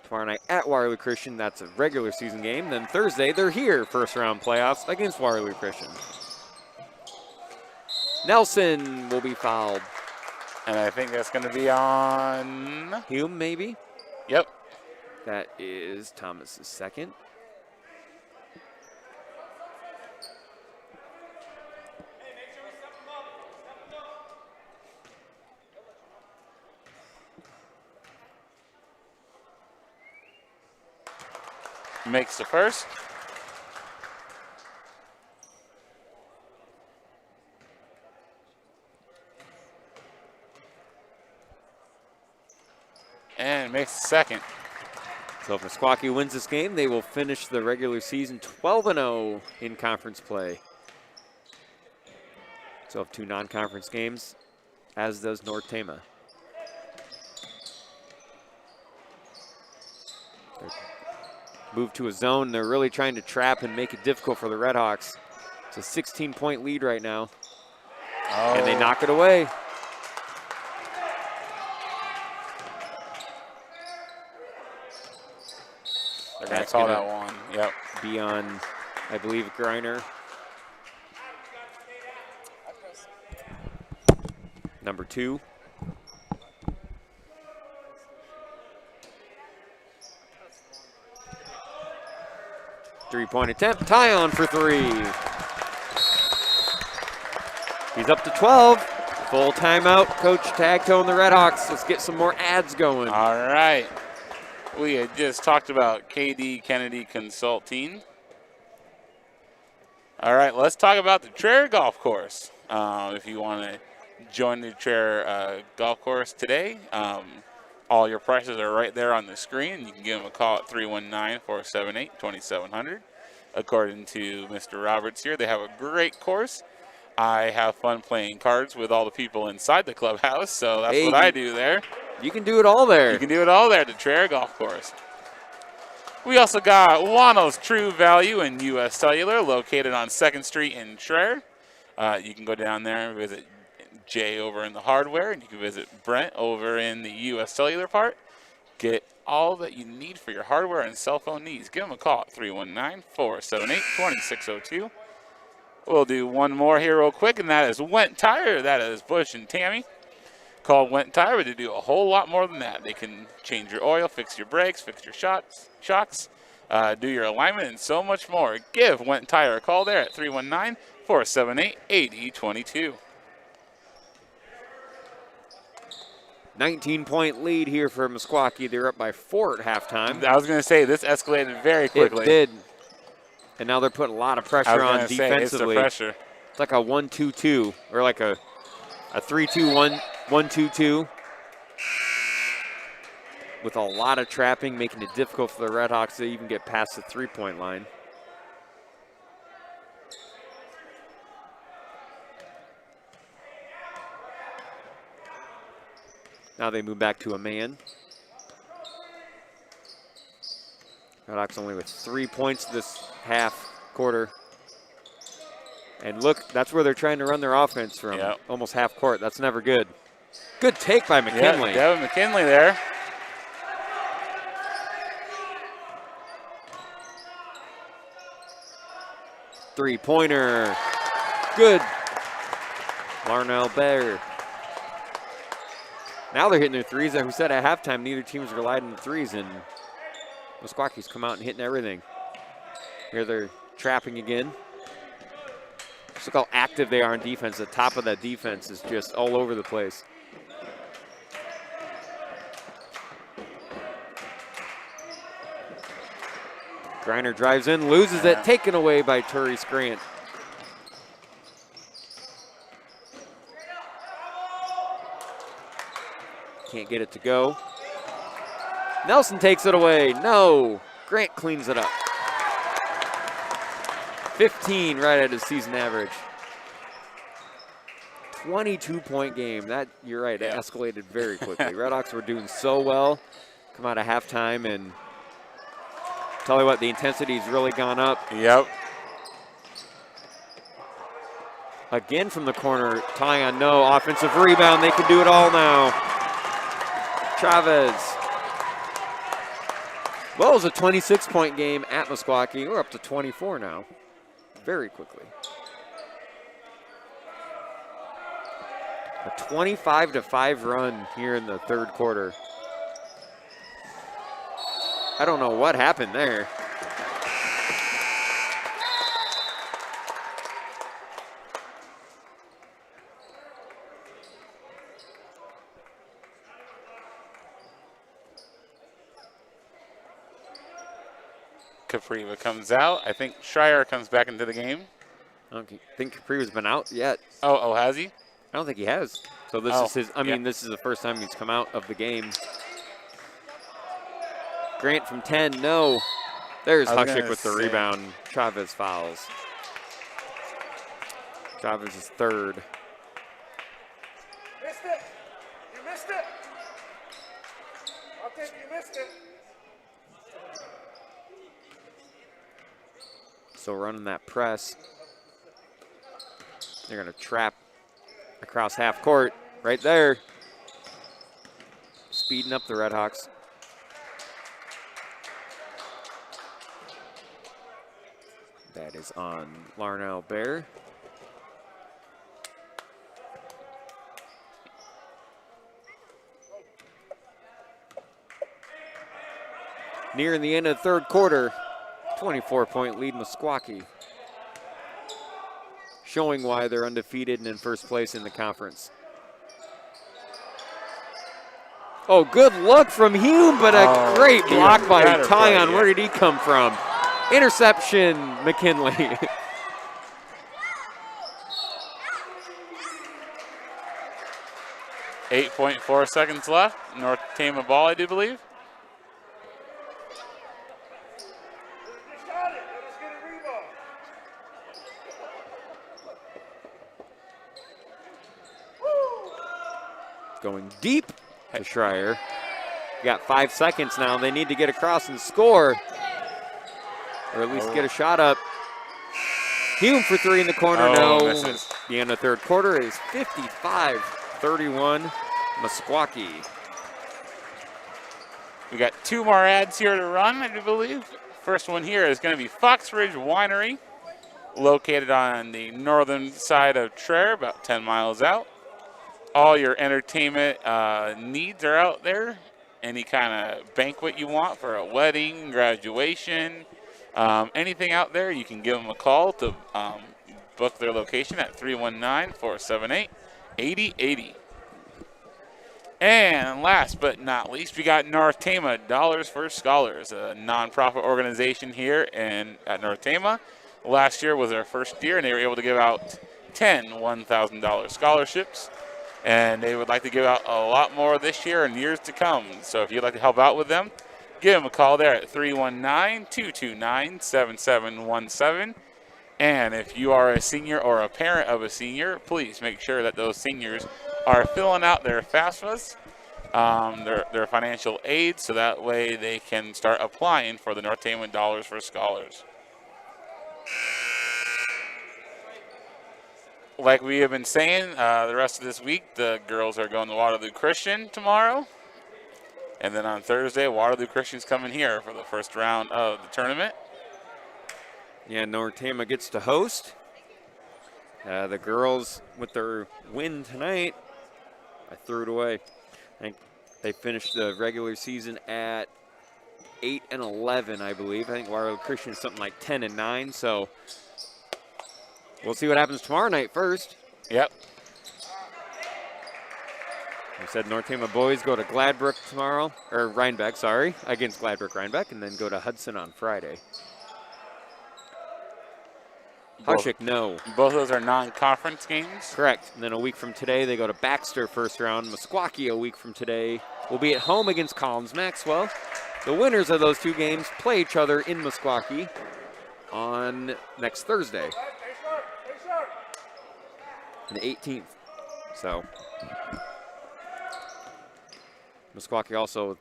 tomorrow night at Waterloo Christian. That's a regular season game. Then Thursday, they're here, first round playoffs against Waterloo Christian. Nelson will be fouled. And I think that's going to be on Hume, maybe? Yep. That is Thomas's 2nd. makes the first. And makes the second. So if Meskwaki wins this game, they will finish the regular season 12-0 in conference play. So have 2 non-conference games, as does North Tama. Move to a zone. They're really trying to trap and make it difficult for the Redhawks. It's a 16-point lead right now. Oh. And they knock it away. They're going to call that one. Yep. Be on, I believe, Griner. Number 2. Three-point attempt. Tyon for 3. He's up to 12. Full timeout. Coach tag-toeing the Redhawks. Let's get some more ads going. All right. We had just talked about KD Kennedy Consulting. All right, let's talk about the Traer Golf Course. If you want to join the Traer Golf Course today, all your prices are right there on the screen. You can give them a call at 319-478-2700. According to Mr. Roberts here, they have a great course. I have fun playing cards with all the people inside the clubhouse, so that's what I do there. You can do it all there. You can do it all there at the Traer Golf Course. We also got Wano's True Value in U.S. Cellular, located on 2nd Street in Traer. You can go down there and visit Jay over in the hardware, and you can visit Brent over in the U.S. Cellular part. Get all that you need for your hardware and cell phone needs. Give them a call at 319-478-2602. We'll do one more here real quick, and that is Went Tire. That is Bush and Tammy. Call Went Tire, but they do a whole lot more than that. They can change your oil, fix your brakes, fix your shocks, do your alignment, and so much more. Give Went Tire a call there at 319-478-8022. 19-point lead here for Meskwaki. They're up by 4 at halftime. I was going to say, this escalated very quickly. It did. And now they're putting a lot of pressure on defensively. It's the pressure. It's like a 1-2-2 or like a 3-2-1, 1-2-2 with a lot of trapping, making it difficult for the Redhawks to even get past the 3-point line. Now they move back to a man. Redhawks only with 3 points this half quarter. And look, that's where they're trying to run their offense from. Yep. Almost half court. That's never good. Good take by McKinley. Yeah, Devin McKinley there. Three-pointer. Good. Larnell Bear. Now they're hitting their threes. Like we said at halftime, neither team's relied on the threes, and Meskwaki's come out and hitting everything. Here they're trapping again. Just look how active they are on defense. The top of that defense is just all over the place. Griner drives in, loses it, taken away by Turice Grant. Can't get it to go. Nelson takes it away. No. Grant cleans it up. 15 right at his season average. 22-point game. That, you're right, it escalated very quickly. Redhawks were doing so well. Come out of halftime, and tell you what, the intensity's really gone up. Yep. Again from the corner, Tyon, no. Offensive rebound. They can do it all now. Chavez. Well, it was a 26-point game at Meskwaki. We're up to 24 now. Very quickly. A 25-5 run here in the third quarter. I don't know what happened there. Capriva comes out. I think Schreier comes back into the game. I don't think Capriva's been out yet. Oh, has he? I don't think he has. So this is his, this is the first time he's come out of the game. Grant from 10, no. There's Hushik with the rebound. Chavez fouls. Chavez is third. Missed it. You missed it. Okay, you missed it. So running that press. They're going to trap across half court right there. Speeding up the Redhawks. That is on Larnell Bear. Nearing the end of the third quarter, 24-point lead Meskwaki. Showing why they're undefeated and in first place in the conference. Oh, good look from Hume, but a great block by Tyon. Where did he come from? Interception, McKinley. 8.4 seconds left. North Tama ball, I do believe. Going deep to Schreier. Got 5 seconds now. They need to get across and score. Or at least get a shot up. Hume for three in the corner. No. Misses. The end of third quarter is 55-31 Meskwaki. We got 2 more ads here to run, I do believe. First one here is going to be Fox Ridge Winery, located on the northern side of Traer, about 10 miles out. All your entertainment needs are out there. Any kind of banquet you want for a wedding, graduation, anything out there, you can give them a call to book their location at 319-478-8080. And last but not least, we got North Tama Dollars for Scholars, a nonprofit organization here at North Tama. Last year was their first year, and they were able to give out 10 $1,000 scholarships. And they would like to give out a lot more this year and years to come. So if you'd like to help out with them, give them a call there at 319-229-7717. And if you are a senior or a parent of a senior, please make sure that those seniors are filling out their FAFSAs, their financial aid, so that way they can start applying for the North Tama Dollars for Scholars. Like we have been saying, the rest of this week, the girls are going to Waterloo Christian tomorrow. And then on Thursday, Waterloo Christian's coming here for the first round of the tournament. Yeah, North Tama gets to host. The girls, with their win tonight, I threw it away. I think they finished the regular season at 8-11, I believe. I think Waterloo Christian is something like 10-9, so we'll see what happens tomorrow night first. Yep. We said North Tama boys go to Gladbrook tomorrow, or Rhinebeck, sorry, against Gladbrook Rhinebeck, and then go to Hudson on Friday. Hushik, no. Both of those are non-conference games. Correct. And then a week from today, they go to Baxter first round. Meskwaki a week from today will be at home against Collins Maxwell. The winners of those 2 games play each other in Meskwaki on next Thursday, the 18th. So Meskwaki also a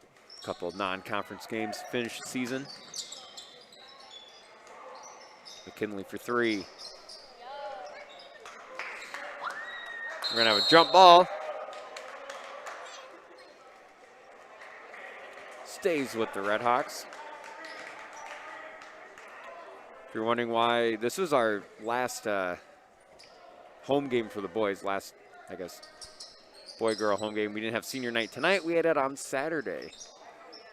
couple of non-conference games to finish the season. McKinley for 3. We're going to have a jump ball. Stays with the Redhawks. If you're wondering why, this was our last home game for the boys. Last, I guess, boy-girl home game. We didn't have senior night tonight. We had it on Saturday.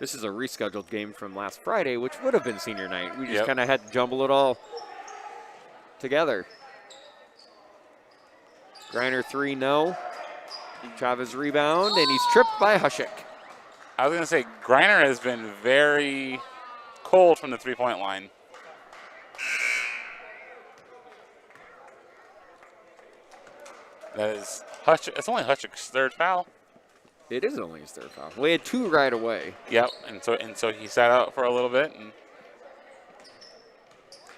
This is a rescheduled game from last Friday, which would have been senior night. We just kind of had to jumble it all together. Griner 3, no. Chavez rebound, and he's tripped by Hushik. I was going to say, Griner has been very cold from the three-point line. That is it's only Hutchick's third foul. It is only his third foul. We had 2 right away. Yep, and so he sat out for a little bit. And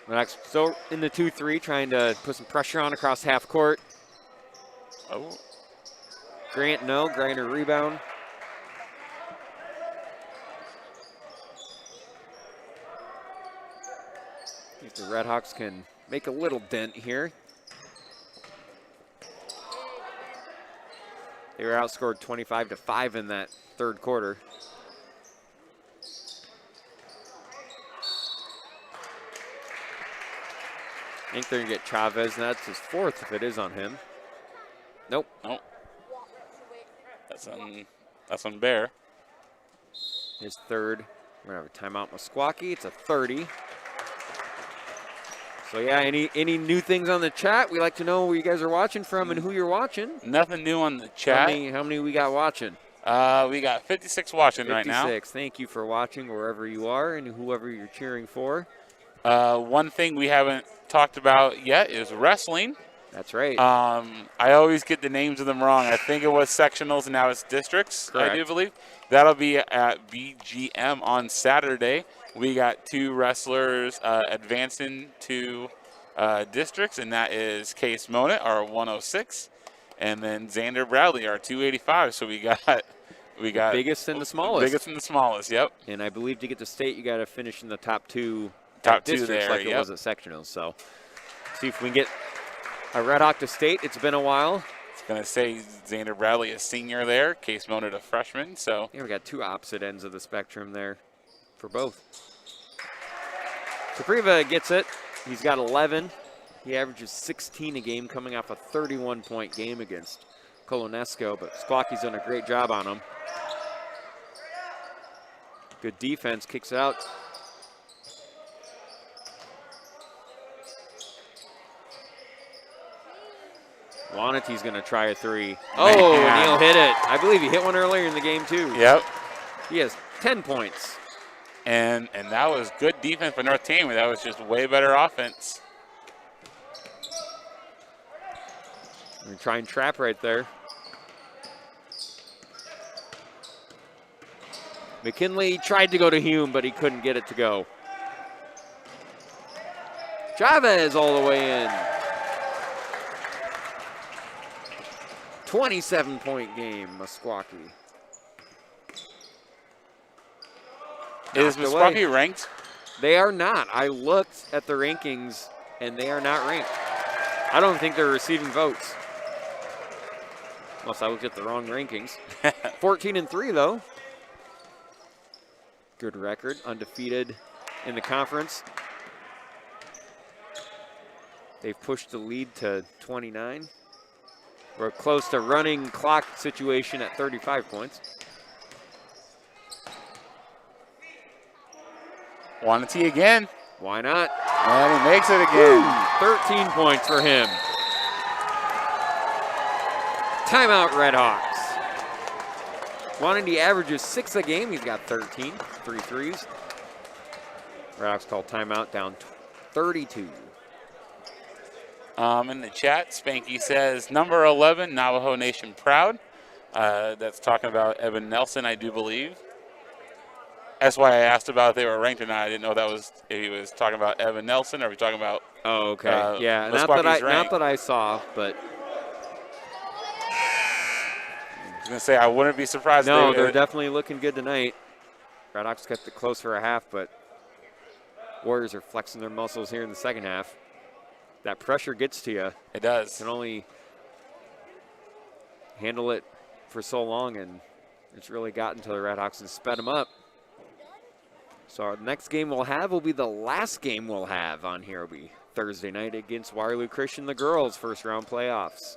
Max still in the 2-3, trying to put some pressure on across half court. oh, Grant, no. Grinder rebound. If the Redhawks can make a little dent here. They were outscored 25-5 in that third quarter. I think they're going to get Chavez, and that's his 4th if it is on him. Nope. nope. That's on Bear. His 3rd. We're going to have a timeout Meskwaki. It's a 30. So, yeah, any new things on the chat? We like to know where you guys are watching from and who you're watching. Nothing new on the chat. How many we got watching? We got 56 watching 56. right now. Thank you for watching wherever you are and whoever you're cheering for. One thing we haven't talked about yet is wrestling. That's right. I always get the names of them wrong. I think it was sectionals and now it's districts, Correct. I do believe. That'll be at BGM on Saturday. We got 2 wrestlers advancing to districts, and that is Case Mona, our 106, and then Xander Bradley, our 285. So we got biggest and the smallest. Biggest and the smallest, yep. And I believe to get to state, you got to finish in the top 2 Top 2 districts there, like it yep. was at sectionals. So see if we can get a Red Hawk to state. It's been a while. It's going to say Xander Bradley is senior there, Case Mona a freshman. So Yeah, we got 2 opposite ends of the spectrum there for both. Capriva gets it. He's got 11. He averages 16 a game, coming off a 31-point game against Kolonesko, but Meskwakie's done a great job on him. Good defense, kicks it out. Wanati's going to try a 3. Oh, Man. Neil hit it. I believe he hit one earlier in the game, too. Yep. He has 10 points. And that was good defense for North Tama. That was just way better offense. And try and trap right there. McKinley tried to go to Hume, but he couldn't get it to go. Chavez all the way in. 27-point game, Meskwaki. Is Knocked away. Meskwaki ranked? They are not. I looked at the rankings, and they are not ranked. I don't think they're receiving votes. Unless I looked at the wrong rankings. 14-3, though. Good record, undefeated in the conference. They've pushed the lead to 29. We're close to running clock situation at 35 points. Wanati again. Why not? And he makes it again. 13 points for him. Timeout, Redhawks. Wanati averages 6 a game. He's got 13, 3 threes. Redhawks call timeout, down 32. In the chat, Spanky says, number 11, Navajo Nation proud. That's talking about Evan Nelson, I do believe. That's why I asked about if they were ranked or not. I didn't know that was if he was talking about Evan Nelson or if he was talking about. Oh, okay. Yeah, not that I saw, but. I was going to say, I wouldn't be surprised. No, they're definitely looking good tonight. Redhawks kept it close for a half, but Warriors are flexing their muscles here in the second half. That pressure gets to you. It does. You can only handle it for so long, and it's really gotten to the Redhawks and sped them up. So our next game we'll have will be the last game we'll have on here. It'll be Thursday night against Waterloo Christian, the girls' first-round playoffs.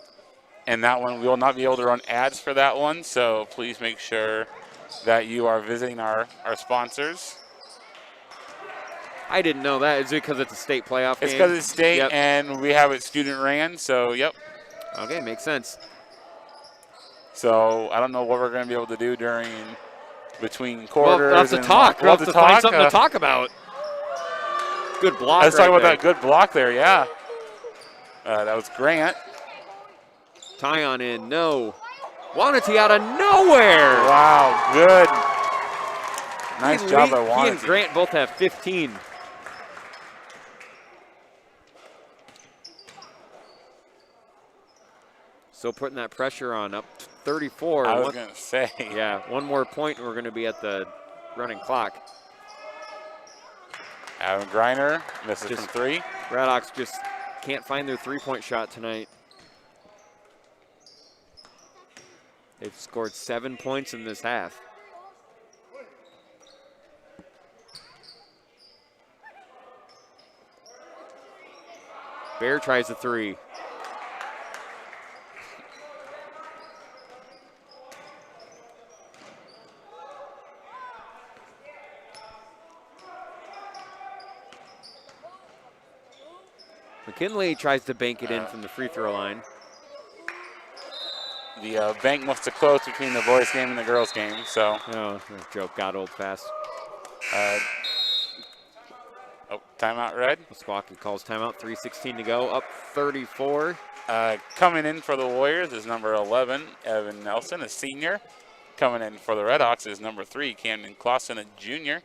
And that one, we will not be able to run ads for that one, so please make sure that you are visiting our sponsors. I didn't know that. Is it because it's a state playoff game? It's because it's state, Yep. and we have it student ran, so yep. Okay, makes sense. So I don't know what we're going to be able to do between quarters. We'll have to talk. We'll have to find something to talk about. Good block. Let's right talk about there. that good block there, yeah. That was Grant. Tyon in, no. Wanati out of nowhere. Wow, good. Nice job by He and Wanati. Grant both have 15. Still putting that pressure on, up 34. I was going to say. Yeah, one more point and we're going to be at the running clock. Adam Griner misses from 3. Radox just can't find their three-point shot tonight. They've scored 7 points in this half. Bear tries a 3. McKinley tries to bank it in from the free throw line. The bank must have closed between the boys' game and the girls' game, so. Oh, that joke got old fast. Timeout, Red. Meskwaki calls timeout, 3:16 to go, up 34. Coming in for the Warriors is number 11, Evan Nelson, a senior. Coming in for the Redhawks is number 3, Camden Clausen, a junior.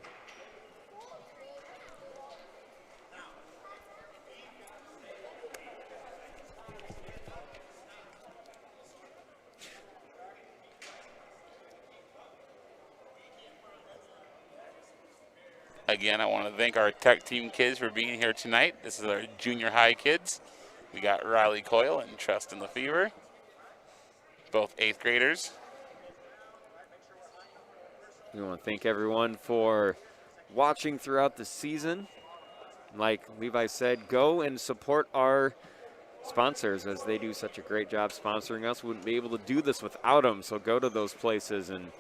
Again, I want to thank our tech team kids for being here tonight. This is our junior high kids. We got Riley Coyle and Tristan Lefevre, both 8th graders. We want to thank everyone for watching throughout the season. Like Levi said, go and support our sponsors as they do such a great job sponsoring us. We wouldn't be able to do this without them, so go to those places and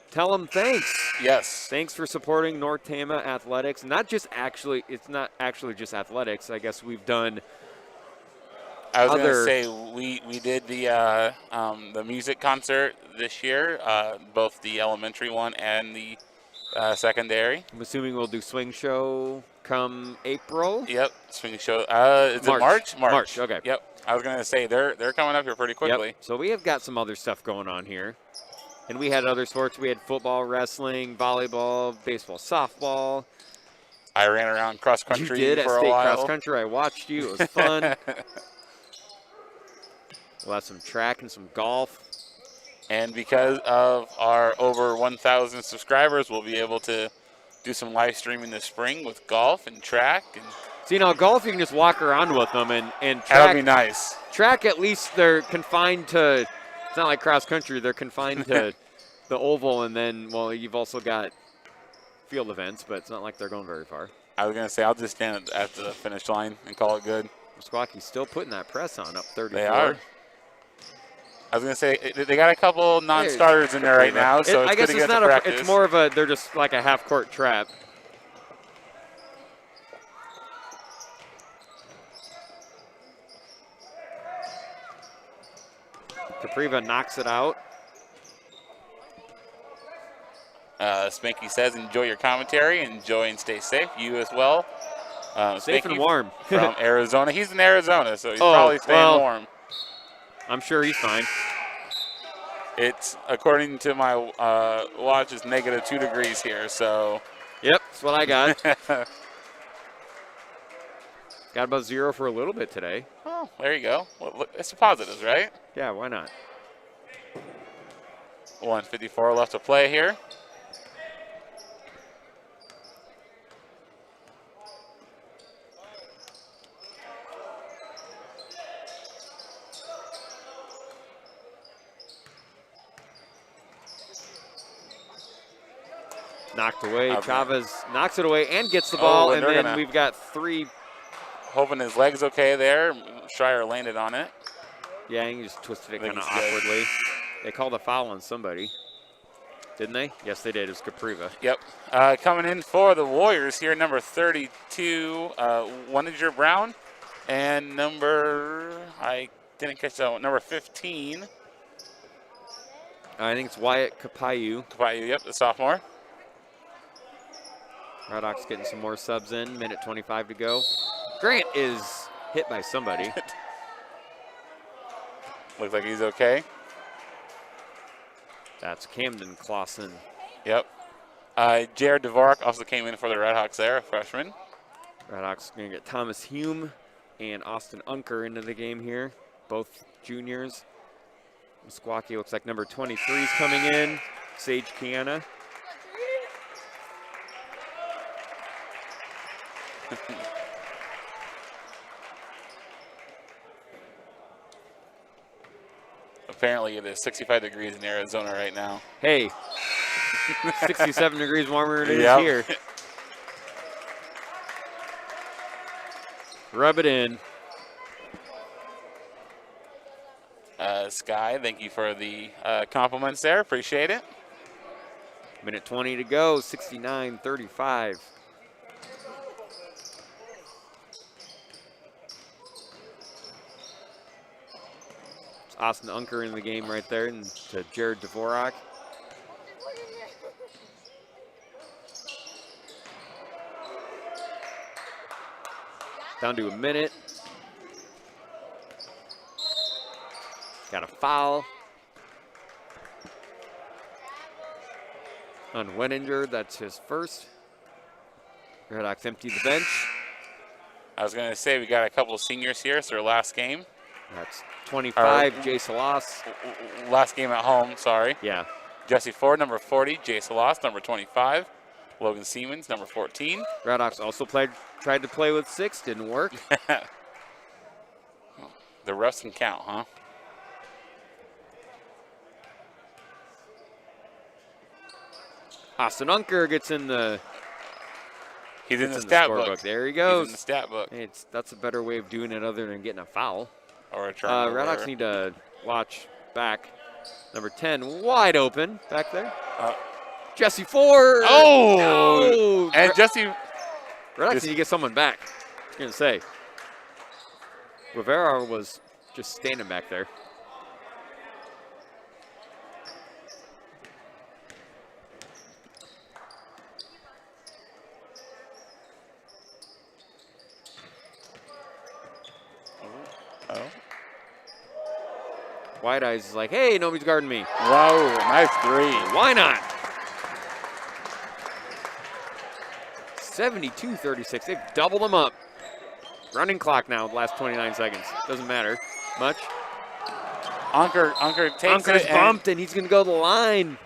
tell them thanks. Yes. Thanks for supporting North Tama Athletics. It's not actually just athletics. I guess we've done I was going to say we did the music concert this year, both the elementary one and the secondary. I'm assuming we'll do swing show come April. Yep, swing show. Is it March? March, okay. Yep. I was going to say they're coming up here pretty quickly. Yep. So we have got some other stuff going on here. And we had other sports. We had football, wrestling, volleyball, baseball, softball. I ran around cross country for a while. You did at state cross country. I watched you. It was fun. We'll have some track and some golf. And because of our over 1,000 subscribers, we'll be able to do some live streaming this spring with golf and track. And so, golf, you can just walk around with them. And track, that'll be nice. Track, at least they're confined to, it's not like cross country. They're confined to the oval. And then, well, you've also got field events, but it's not like they're going very far. I was going to say, I'll just stand at the finish line and call it good. Meskwaki still putting that press on, up 34. They are. I was going to say, they got a couple non-starters in there right now, so it's good to get to practice. It's more of they're just like a half-court trap. Capriva knocks it out. Spanky says, enjoy your commentary, enjoy and stay safe. You as well. Safe Spanky and warm. From Arizona. He's in Arizona, so he's probably staying warm. I'm sure he's fine. It's, according to my watch, it's -2 degrees here, so. Yep, that's what I got. Got about 0 for a little bit today. Oh, there you go. Well, look, it's the positives, right? Yeah, why not? 1:54 left to play here. Knocked away. Chavez knocks it away and gets the ball, and then we've got 3. Hoping his leg's okay there. Schreier landed on it. Yeah, he just twisted it kind of awkwardly. They called a foul on somebody, didn't they? Yes, they did. It was Capriva. Yep. Coming in for the Warriors here, number 32, Woniger Brown, and I didn't catch that one, number 15. I think it's Wyatt Kapayu. Kapayu, yep, the sophomore. Red Hawks getting some more subs in. Minute 25 to go. Grant is hit by somebody. Looks like he's okay. That's Camden Clausen. Yep. Jared Dvorak also came in for the Red Hawks there, a freshman. Red Hawks going to get Thomas Hume and Austin Unker into the game here, both juniors. Meskwaki looks like number 23 is coming in. Sage Kiana. Apparently it is 65 degrees in Arizona right now. Hey, 67 degrees warmer than it Yep. is here. Rub it in. Sky, thank you for the compliments there. Appreciate it. Minute 20 to go, 69-35. It's Austin Unker in the game right there, and to Jared Dvorak. Down to a minute. Got a foul on Wenninger. That's his first. Red Hawks empty the bench. I was going to say we got a couple of seniors here. It's their last game. That's 25, Or- Jay Salas. Last game at home, sorry. Yeah, Jesse Ford, number 40. Jay Salas, number 25. Logan Siemens, number 14. Red Hawks also tried to play with 6, didn't work. The refs can count, huh? Austin Unker gets in the He's in the gets stat scorebook. book. There he He's goes. in the stat book. Hey, that's a better way of doing it other than getting a foul. Or a turnover. Red Hawks need to watch back. Number 10, wide open back there. Jesse Ford. Oh! No! And Jesse, Red Hawks just- need to get someone back. I was going to say. Rivera was just standing back there. oh. White Eyes is like, hey, nobody's guarding me. Whoa, nice three. Why not? 72-36. They've doubled them up. Running clock now, the last 29 seconds. Doesn't matter much. Unker takes Unker's it. bumped, and he's going to go to the line.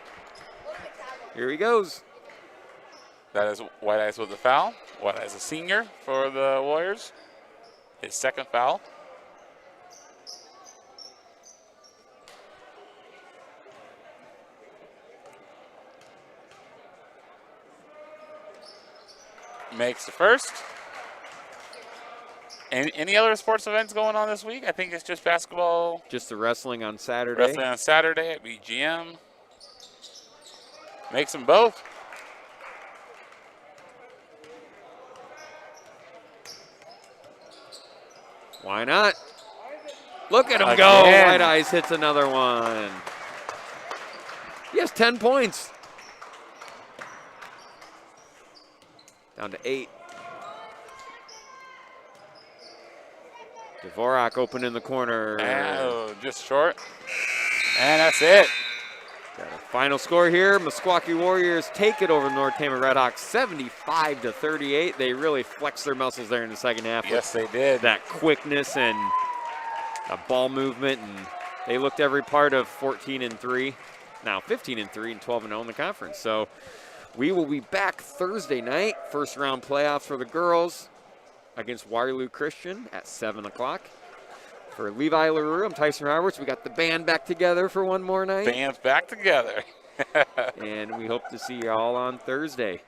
Here he goes. That is White Eyes with the foul. White Eyes a senior for the Warriors. His second foul. Makes the first. Any other sports events going on this week? I think it's just basketball. Just the wrestling on Saturday. Wrestling on Saturday at BGM. Makes them both. Why not? Look at him go. Again. White Eyes hits another one. He has 10 points. Down to 8. Dvorak open in the corner. Oh, just short. And that's it. Got a final score here. Meskwaki Warriors take it over the North Tama Red Hawks 75-38. They really flexed their muscles there in the second half. Yes, they did. That quickness and a ball movement, and they looked every part of 14-3. Now 15-3 and 12-0 in the conference. So we will be back Thursday night, first round playoffs for the girls against Waterloo Christian at 7 o'clock. For Levi LaRue, I'm Tyson Roberts. We got the band back together for one more night. Band's back together. And we hope to see you all on Thursday.